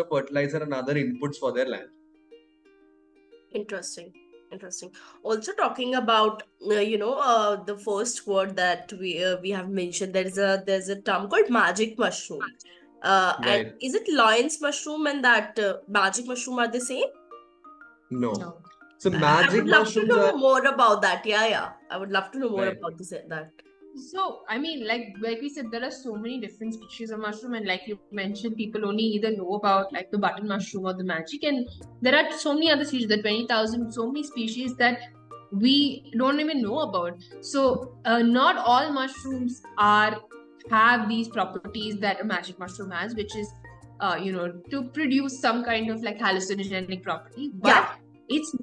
of fertilizer and other inputs for their land. Interesting. Interesting. Also talking about the first word that we have mentioned, there's a term called magic mushroom. And Right. is it lion's mushroom and that magic mushroom are the same? No. No. So I would magic love to mushrooms know are more about that. Yeah. I would love to know more right. about that. So, I mean, like we said, there are so many different species of mushroom, and like you mentioned, people only either know about like the button mushroom or the magic, and there are so many other species, the 20,000, so many species that we don't even know about. So, not all mushrooms have these properties that a magic mushroom has, which is, to produce some kind of like hallucinogenic property, but Yeah. it's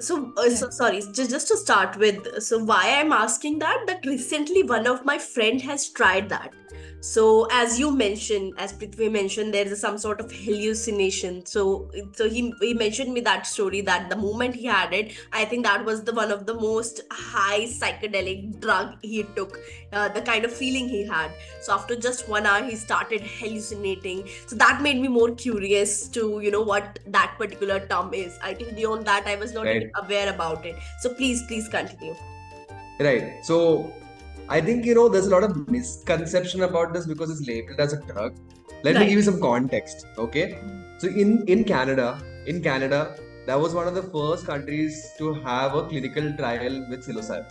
So sorry, just to start with, so why I'm asking that recently one of my friend has tried that. So as you mentioned, as Prithvi mentioned, there is some sort of hallucination. So he mentioned me that story that the moment he had it, I think that was the one of the most high psychedelic drug he took, the kind of feeling he had. So after just 1 hour, he started hallucinating. So that made me more curious to what that particular term is. I think beyond that, I was not Right. even aware about it. So please continue. Right. So I think there's a lot of misconception about this because it's labeled as a drug. Let me Right. give you some context. Okay. So in Canada, that was one of the first countries to have a clinical trial with psilocybin.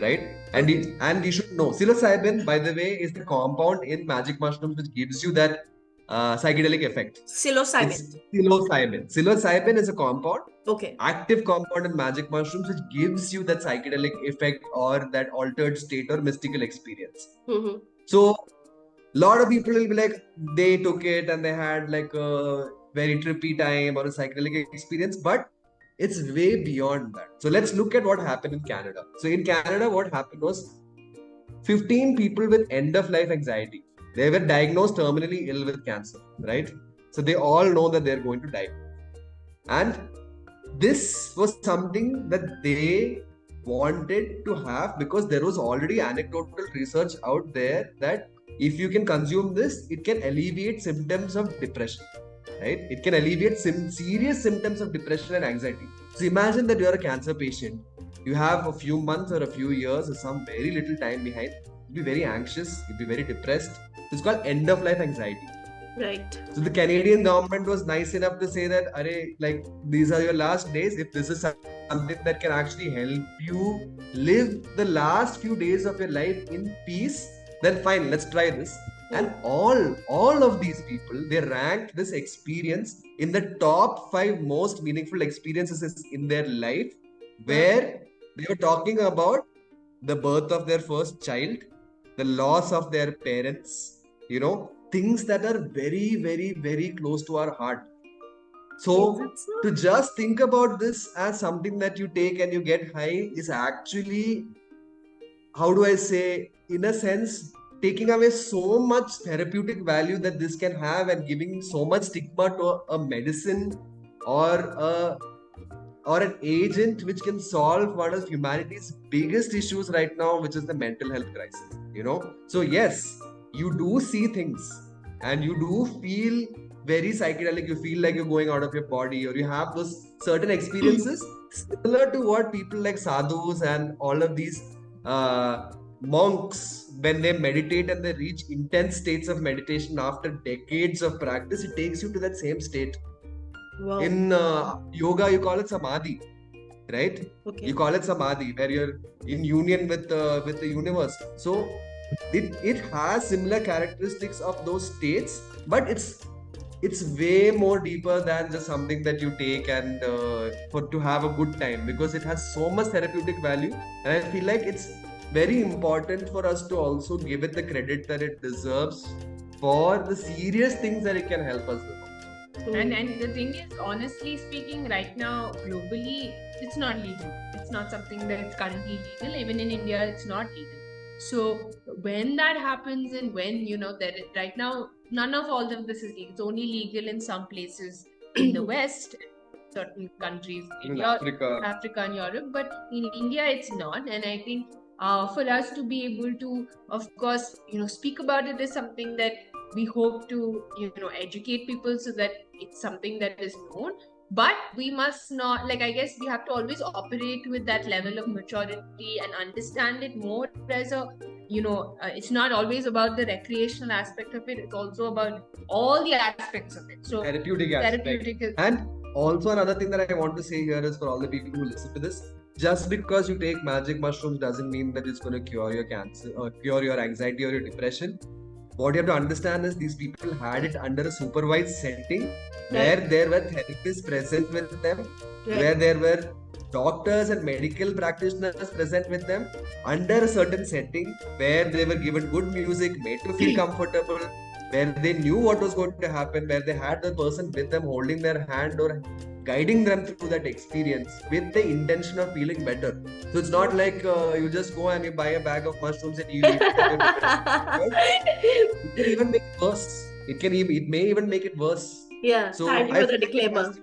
Right. And you should know psilocybin, by the way, is the compound in magic mushrooms which gives you that psychedelic effect. Psilocybin. It's psilocybin. Psilocybin is a compound, Okay. active compound in magic mushrooms, which gives you that psychedelic effect or that altered state or mystical experience. Mm-hmm. So, a lot of people will be like, they took it and they had like a very trippy time or a psychedelic experience, but it's way beyond that. So, let's look at what happened in Canada. So, in Canada, what happened was 15 people with end of life anxiety. They were diagnosed terminally ill with cancer, right? So, they all know that they're going to die. And this was something that they wanted to have because there was already anecdotal research out there that if you can consume this, it can alleviate symptoms of depression, right? It can alleviate serious symptoms of depression and anxiety. So imagine that you're a cancer patient. You have a few months or a few years or some very little time behind. You'll be very anxious. You'll be very depressed. It's called end of life anxiety. Right. So the Canadian government was nice enough to say that, like these are your last days. If this is something that can actually help you live the last few days of your life in peace, then fine, let's try this. And all of these people, they ranked this experience in the top 5 most meaningful experiences in their life, where they were talking about the birth of their first child, the loss of their parents, things that are very, very, very close to our heart. So to just think about this as something that you take and you get high is actually, how do I say, in a sense, taking away so much therapeutic value that this can have and giving so much stigma to a medicine or an agent which can solve one of humanity's biggest issues right now, which is the mental health crisis. So yes, you do see things and you do feel very psychedelic. You feel like you're going out of your body, or you have those certain experiences similar to what people like sadhus and all of these monks, when they meditate and they reach intense states of meditation after decades of practice, it takes you to that same state. Wow. In yoga, you call it samadhi, right? Okay. You call it samadhi, where you're in union with the universe. So it has similar characteristics of those states, but it's way more deeper than just something that you take and to have a good time, because it has so much therapeutic value, and I feel like it's very important for us to also give it the credit that it deserves for the serious things that it can help us with. And the thing is, honestly speaking, right now globally, it's not legal. It's not something that's currently legal. Even in India, it's not legal. So when that happens, and when that right now, none of all of this is legal. It's only legal in some places in the West, certain countries in Africa and Europe, but in India it's not. And I think for us to be able to, of course, speak about it is something that we hope to, educate people so that it's something that is known. But we must not, I guess we have to always operate with that level of maturity and understand it more as a, it's not always about the recreational aspect of it. It's also about all the aspects of it. So therapeutic aspect. And also another thing that I want to say here is for all the people who listen to this, just because you take magic mushrooms doesn't mean that it's going to cure your cancer or cure your anxiety or your depression. What you have to understand is these people had it under a supervised setting where there were therapists present with them, where there were doctors and medical practitioners present with them under a certain setting where they were given good music, made to feel comfortable, where they knew what was going to happen, where they had the person with them holding their hand or guiding them through that experience with the intention of feeling better. So it's not like you just go and you buy a bag of mushrooms and you eat it. It can even make it worse. It may even make it worse. Yeah, so thank you for the disclaimer.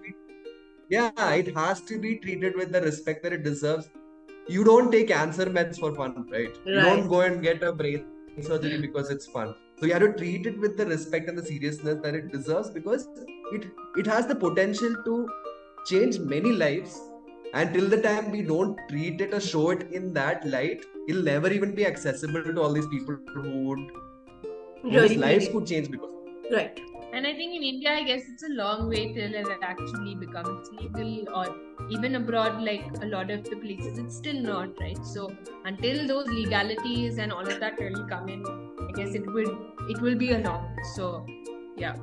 It has to be treated with the respect that it deserves. You don't take cancer meds for fun, right? You don't go and get a brain surgery because it's fun. So you have to treat it with the respect and the seriousness that it deserves, because it has the potential to change many lives. And till the time we don't treat it or show it in that light, it'll never even be accessible to all these people whose lives could change because of it. Right. And I think in India, I guess it's a long way till it actually becomes legal, or even abroad, like a lot of the places, it's still not, right? So until those legalities and all of that really come in, I guess it will be a long. So yeah.